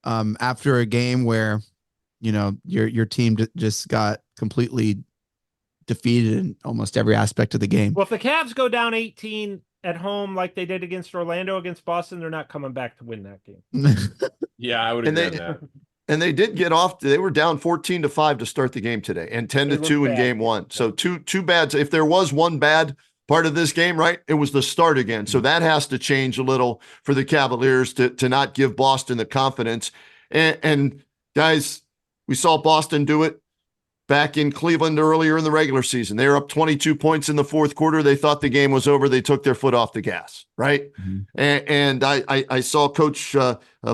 after a game where, your team just got completely defeated in almost every aspect of the game. Well, if the Cavs go down 18 at home like they did against Orlando, against Boston, they're not coming back to win that game. Yeah, I would agree on that. And they did get off. They were down 14-5 to start the game today, and 10-2 in game one. So two bads. If there was one bad part of this game, right, it was the start again. So that has to change a little for the Cavaliers to not give Boston the confidence. And guys, we saw Boston do it back in Cleveland earlier in the regular season. They were up 22 points in the fourth quarter. They thought the game was over. They took their foot off the gas, right? Mm-hmm. And I saw Coach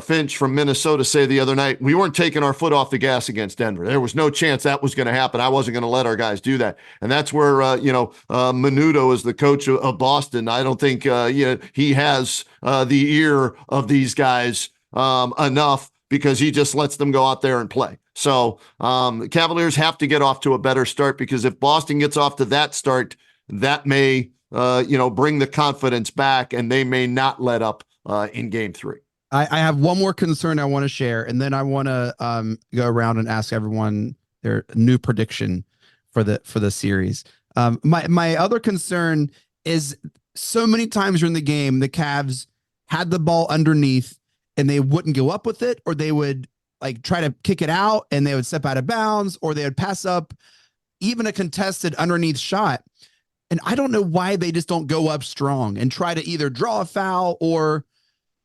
Finch from Minnesota say the other night, we weren't taking our foot off the gas against Denver. There was no chance that was going to happen. I wasn't going to let our guys do that. And that's where, Menudo is the coach of Boston. I don't think he has the ear of these guys enough, because he just lets them go out there and play. So the Cavaliers have to get off to a better start, because if Boston gets off to that start, that may, bring the confidence back, and they may not let up in game three. I have one more concern I want to share, and then I want to go around and ask everyone their new prediction for the series. My other concern is, so many times during the game, the Cavs had the ball underneath and they wouldn't go up with it, or they would like try to kick it out and they would step out of bounds, or they would pass up even a contested underneath shot. And I don't know why they just don't go up strong and try to either draw a foul, or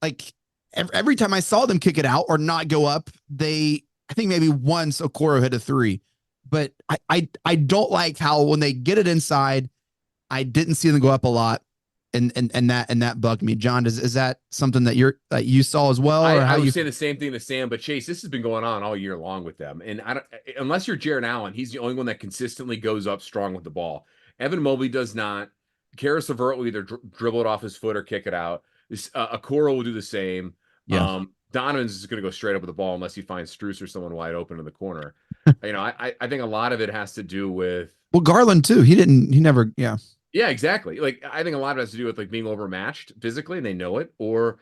like every time I saw them kick it out or not go up, I think maybe once Okoro hit a three, but I don't like how when they get it inside, I didn't see them go up a lot. And that bugged me. John, is that something that you saw as well? Or I was saying the same thing to Sam, but Chase, this has been going on all year long with them. And unless you're Jared Allen, he's the only one that consistently goes up strong with the ball. Evan Mobley does not. Karis LeVert will either dribble it off his foot or kick it out. Okoro will do the same. Yeah. Donovan's is going to go straight up with the ball unless he finds Strus or someone wide open in the corner. I think a lot of it has to do with. Well, Garland too. He never. Yeah. Yeah, exactly. Like, I think a lot of it has to do with like being overmatched physically, and they know it, or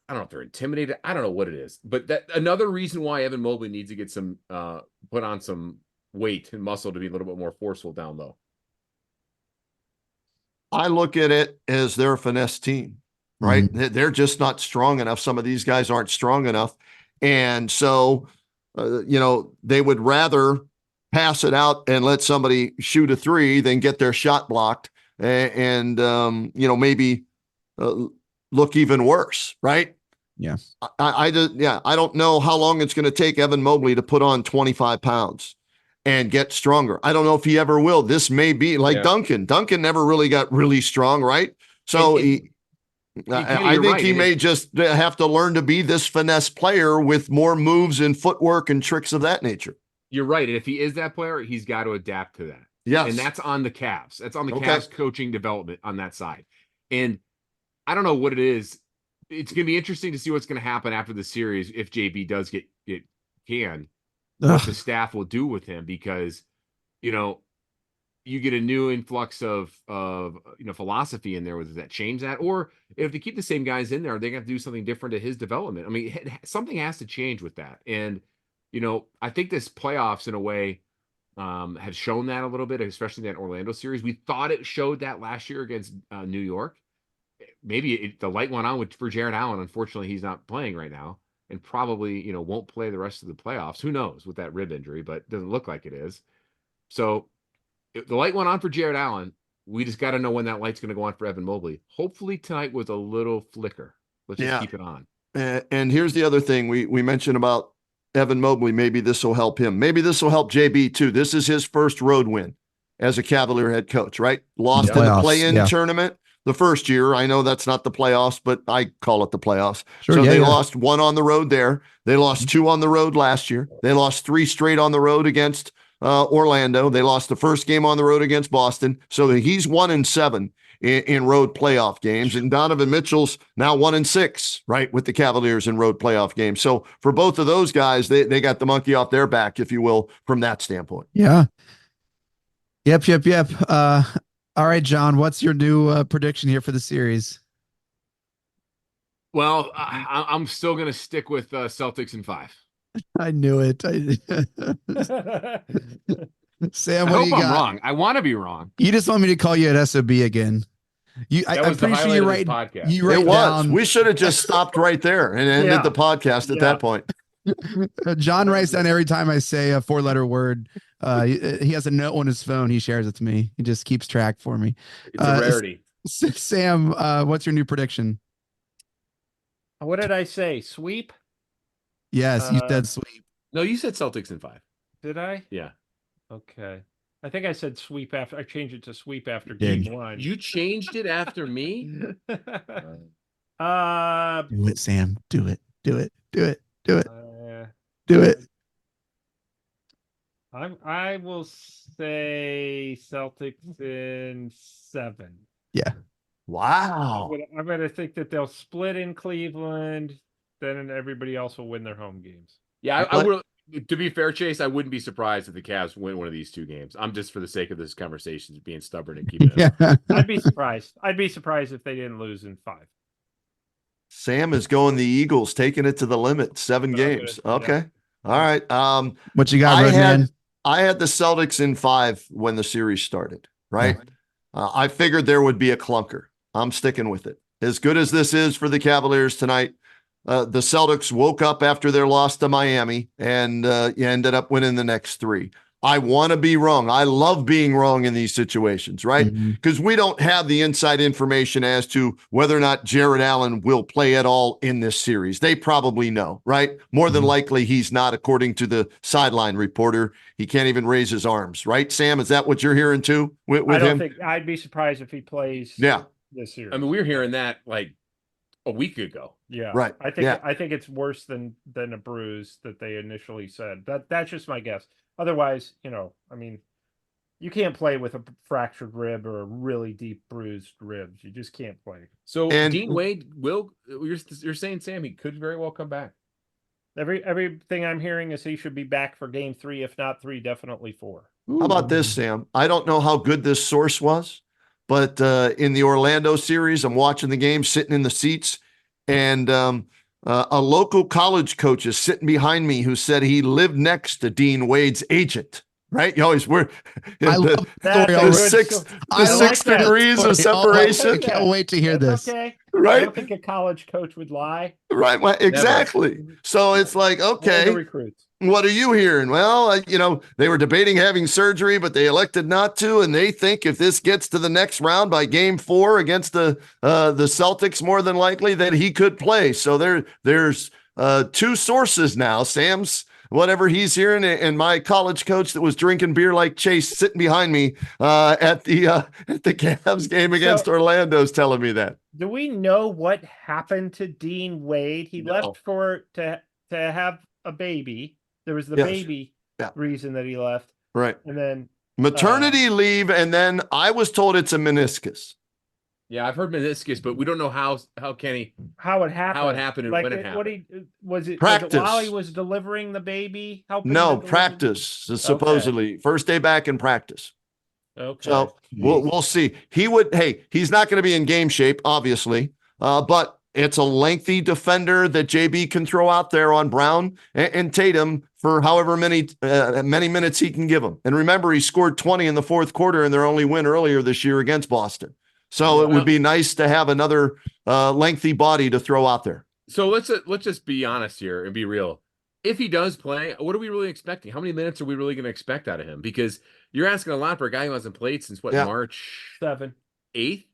I don't know if they're intimidated. I don't know what it is, but that another reason why Evan Mobley needs to get some put on some weight and muscle to be a little bit more forceful down low. I look at it as they're a finesse team, right? Mm-hmm. They're just not strong enough. Some of these guys aren't strong enough, and so they would rather pass it out and let somebody shoot a three than get their shot blocked and maybe look even worse, right? Yeah. I don't know how long it's going to take Evan Mobley to put on 25 pounds and get stronger. I don't know if he ever will. This may be like Duncan. Duncan never really got really strong, right? So I think he may just have to learn to be this finesse player with more moves and footwork and tricks of that nature. You're right. And if he is that player, he's got to adapt to that. Yes. And that's on the Cavs. That's on the Cavs coaching development on that side. And I don't know what it is. It's going to be interesting to see what's going to happen after the series if JB does get what the staff will do with him, because, you you get a new influx of philosophy in there. Does that change that? Or if they keep the same guys in there, are they going to do something different to his development? I mean, something has to change with that. And, I think this playoffs in a way have shown that a little bit, especially that Orlando series. We thought it showed that last year against New York. Maybe the light went on for Jared Allen. Unfortunately, he's not playing right now and probably, won't play the rest of the playoffs. Who knows with that rib injury, but it doesn't look like it is. So the light went on for Jared Allen. We just got to know when that light's going to go on for Evan Mobley. Hopefully tonight was a little flicker. Let's just keep it on. And here's the other thing we mentioned about Evan Mobley. Maybe this will help him. Maybe this will help JB too. This is his first road win as a Cavalier head coach, right? Lost in the play-in tournament the first year. I know that's not the playoffs, but I call it the playoffs. Sure, so they lost 1 on the road there. They lost 2 on the road last year. They lost 3 straight on the road against Orlando. They lost the first game on the road against Boston. So he's 1-7 in road playoff games. And Donovan Mitchell's now 1-6, right, with the Cavaliers in road playoff games. So for both of those guys, they got the monkey off their back, if you will, from that standpoint. Yeah. Yep. All right, John, what's your new prediction here for the series? Well, I'm still going to stick with Celtics in 5. I knew it. Sam, what do you got? I'm wrong. I want to be wrong. You just want me to call you an SOB again. I'm pretty sure you're right. It was. We should have just stopped right there and ended the podcast at that point. John writes down every time I say a 4-letter word. He has a note on his phone. He shares it to me. He just keeps track for me. It's a rarity. Sam, what's your new prediction? What did I say? Sweep? Yes, you said sweep. No, you said Celtics in 5. Did I? Yeah. Okay. I think I said sweep after. I changed it to sweep after game 1. You changed it after me? Do it, Sam. Do it. Do it. I will say Celtics in 7. Yeah. Wow. I'm going to think that they'll split in Cleveland. Then everybody else will win their home games. Yeah, I would. To be fair, Chase, I wouldn't be surprised if the Cavs win one of these 2 games. I'm just for the sake of this conversation, being stubborn and keeping it up. I'd be surprised. I'd be surprised if they didn't lose in 5. Sam is going the Eagles, taking it to the limit. 7 games. Okay. All right. What you got, Roadman? I had the Celtics in 5 when the series started, right? I figured there would be a clunker. I'm sticking with it. As good as this is for the Cavaliers tonight, the Celtics woke up after their loss to Miami and ended up winning the next 3. I want to be wrong. I love being wrong in these situations, right? Because we don't have the inside information as to whether or not Jared Allen will play at all in this series. They probably know, right? More than likely he's not, according to the sideline reporter. He can't even raise his arms, right? Sam, is that what you're hearing too with I don't him? think I'd be surprised if he plays this year. I mean, we were hearing that like a week ago. Yeah. Right. I think it's worse than a bruise that they initially said. That's just my guess. Otherwise, I mean, you can't play with a fractured rib or a really deep bruised ribs. You just can't play. So Dean Wade you're saying, Sam, he could very well come back. Everything I'm hearing is he should be back for game 3, if not 3, definitely 4. How about this, Sam? I don't know how good this source was, but in the Orlando series, I'm watching the game, sitting in the seats, and a local college coach is sitting behind me who said he lived next to Dean Wade's agent. Right? You always were the 6 degrees of separation. I can't wait to hear this. Okay. Right? I don't think a college coach would lie. Right. Well, exactly. Never. So it's like, okay, what are you hearing? Well, they were debating having surgery, but they elected not to. And they think if this gets to the next round by game 4 against the Celtics, more than likely that he could play. So there's 2 sources now. Sam's whatever he's hearing, and my college coach that was drinking beer like Chase sitting behind me at the Cavs game against Orlando is telling me that. Do we know what happened to Dean Wade? He left to have a baby. There was the baby reason that he left. Right. And then maternity leave, and then I was told it's a meniscus. Yeah, I've heard meniscus, but we don't know how Kenny how it happened and when it happened. Was it practice while he was delivering the baby? No, practice supposedly first day back in practice. Okay. So we'll see. He's not going to be in game shape, obviously, but it's a lengthy defender that JB can throw out there on Brown and Tatum for however many minutes he can give them. And remember, he scored 20 in the fourth quarter in their only win earlier this year against Boston. So it would be nice to have another lengthy body to throw out there. So let's just be honest here and be real. If he does play, what are we really expecting? How many minutes are we really going to expect out of him? Because you're asking a lot for a guy who hasn't played since March 8th?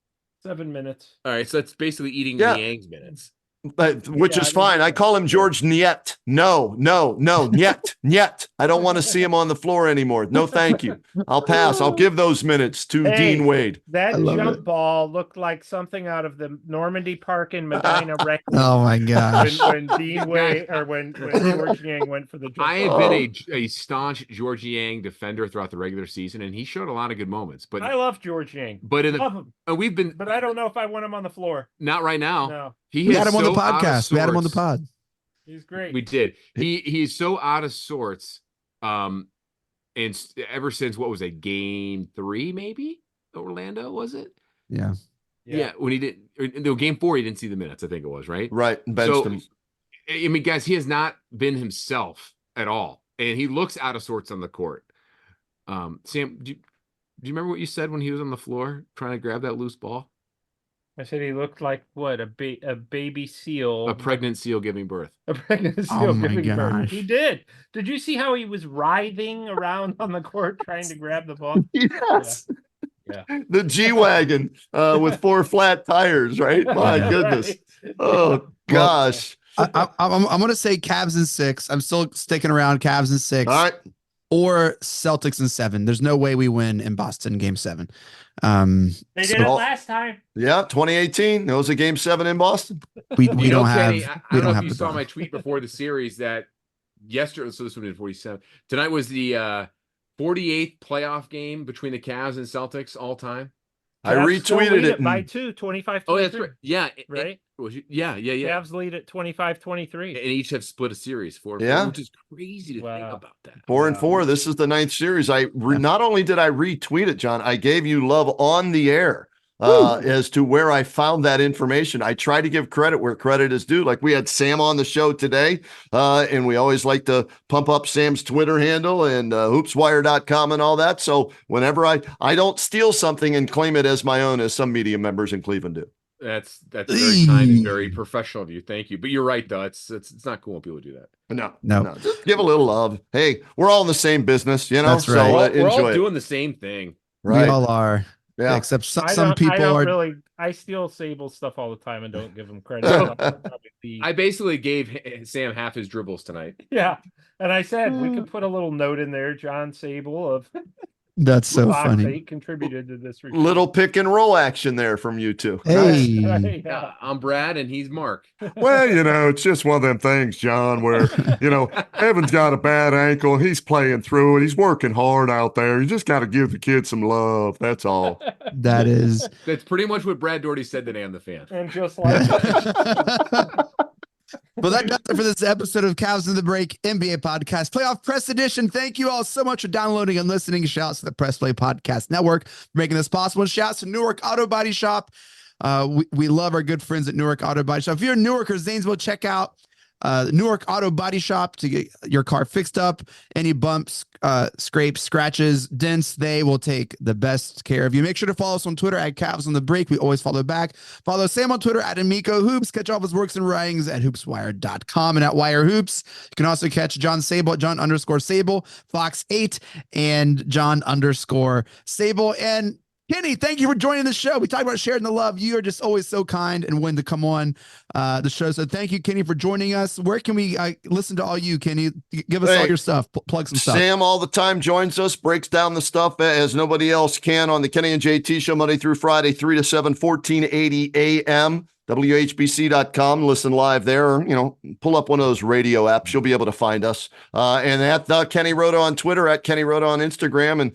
7 minutes. All right, so that's basically eating Niang's minutes. Which is fine. I call him George Niet. No, Niet. I don't want to see him on the floor anymore. No, thank you. I'll pass. I'll give those minutes to Dean Wade. That jump ball looked like something out of the Normandy Park in Medina. Oh my gosh! When Dean Wade or when George Yang went for the jump. I have been a staunch George Yang defender throughout the regular season, and he showed a lot of good moments. But I love George Yang. But love him. But I don't know if I want him on the floor. Not right now. No. We had him on the podcast. We had him on the pod. He's great. We did. He's so out of sorts. And ever since what was it, game 3, maybe Orlando, was it? Yeah. When he did no game 4, he didn't see the minutes. I think it was right. Benched him. I mean, guys, he has not been himself at all, and he looks out of sorts on the court. Sam, do you remember what you said when he was on the floor trying to grab that loose ball? I said he looked like what a baby seal, a pregnant seal giving birth. A pregnant seal giving birth. He did. Did you see how he was writhing around on the court trying to grab the ball? Yes. Yeah. The G-Wagon with 4 flat tires, right? My goodness. Oh gosh. I'm going to say Cavs in 6. I'm still sticking around Cavs in 6. All right. Or Celtics in 7. There's no way we win in Boston game 7. They did it last time. Yeah, 2018. There was a game 7 in Boston. We don't have. Kenny, I don't know if you saw my tweet before the series that yesterday. So this one is 47. Tonight was the 48th playoff game between the Cavs and Celtics all time. I retweeted it by 2, 25-23. Oh, that's right. Yeah. Right? Yeah. Cavs lead at 25-23. And each have split a series 4-4, which is crazy to think about that. 4-4. This is the 9th series. Not only did I retweet it, John, I gave you love on the air as to where I found that information. I try to give credit where credit is due. Like we had Sam on the show today, and we always like to pump up Sam's Twitter handle and hoopswire.com and all that. So whenever I don't steal something and claim it as my own, as some media members in Cleveland do. That's very kind and very professional of you. Thank you. But you're right, though. It's not cool when people do that. No. Just give a little love. Hey, we're all in the same business, you know. That's right. So we're all doing the same thing. Right. We all are. Yeah. Except some people are. I steal Sabol stuff all the time and don't give him credit. I basically gave Sam half his dribbles tonight. Yeah, and I said we could put a little note in there, John Sabol of. That's so funny. Contributed to this. Little pick and roll action there from you two. Hey, yeah. I'm Brad and he's Mark. Well, it's just one of them things, John, where, Evan's got a bad ankle. He's playing through it. He's working hard out there. You just got to give the kid some love. That's all. That's pretty much what Brad Doherty said today on The Fan. And just like Well, that does it for this episode of Cavs in the Break NBA Podcast Playoff Press Edition. Thank you all so much for downloading and listening. Shouts to the Press Play Podcast Network for making this possible. And shouts to Newark AutoBody Shop. We love our good friends at Newark AutoBody Shop. If you're in Newark or Zanesville, check out Newark Auto Body Shop to get your car fixed up. Any bumps, scrapes, scratches, dents, they will take the best care of you. Make sure to follow us on Twitter at Cavs on the Break. We always follow back. Follow Sam on Twitter at Amico Hoops. Catch all of his works and writings at hoopswire.com and at Wire Hoops. You can also catch John Sabol at John_Sabol, Fox 8, and John_Sabol. And Kenny, thank you for joining the show. We talked about sharing the love. You are just always so kind and willing to come on the show. So thank you, Kenny, for joining us. Where can we listen to all you, Kenny? Give us all your stuff. Plug some stuff. Sam all the time joins us, breaks down the stuff as nobody else can on the Kenny and JT show Monday through Friday, 3 to 7, 1480 AM. WHBC.com, listen live there, or, pull up one of those radio apps. You'll be able to find us. And at Kenny Roda on Twitter, at Kenny Roda on Instagram. And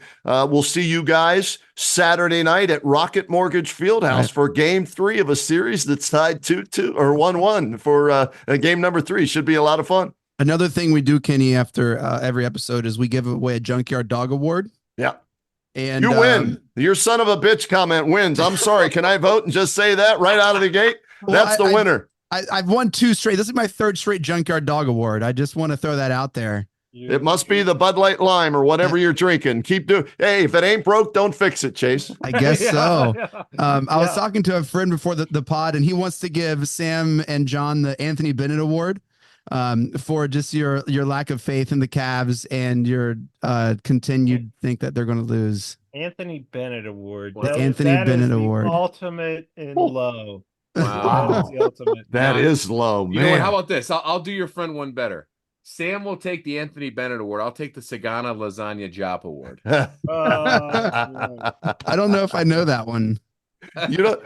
we'll see you guys Saturday night at Rocket Mortgage Fieldhouse for game 3 of a series that's tied 2-2 or 1-1 for game number 3. Should be a lot of fun. Another thing we do, Kenny, after every episode is we give away a Junkyard Dog Award. Yeah. And you win. Your son of a bitch comment wins. I'm sorry. Can I vote and just say that right out of the gate? That's the winner. I've won 2 straight. This is my 3rd straight Junkyard Dog Award. I just want to throw that out there. It must be the Bud Light Lime or whatever you're drinking. Keep doing. Hey, if it ain't broke, don't fix it, Chase. I guess so. I was talking to a friend before the pod, and he wants to give Sam and John the Anthony Bennett Award for just your lack of faith in the Cavs and your continued think that they're going to lose. Anthony Bennett Award. The Anthony Bennett Award. Ultimate in low. Wow. That is low, man. You know what? How about this? I'll do your friend one better. Sam will take the Anthony Bennett Award. I'll take the Sagana Lasagna Jop Award. I don't know if I know that one. You know,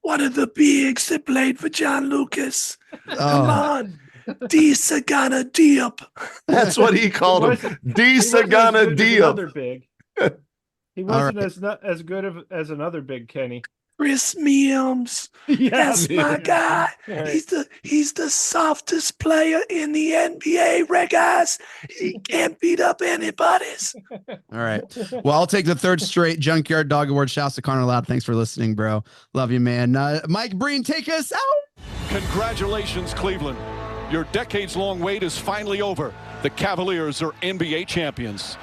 one of the bigs that played for John Lucas. Come on. D. Sagana Diop. That's what he called him. D. Sagana Diop. Another big. He wasn't as good as another big, Kenny. Chris Mims. That's my guy. Right. He's the softest player in the NBA, right, guys? He can't beat up anybody's. All right. Well, I'll take the 3rd straight Junkyard Dog Award. Shouts to Connor Loud. Thanks for listening, bro. Love you, man. Mike Breen, take us out. Congratulations, Cleveland. Your decades-long wait is finally over. The Cavaliers are NBA champions.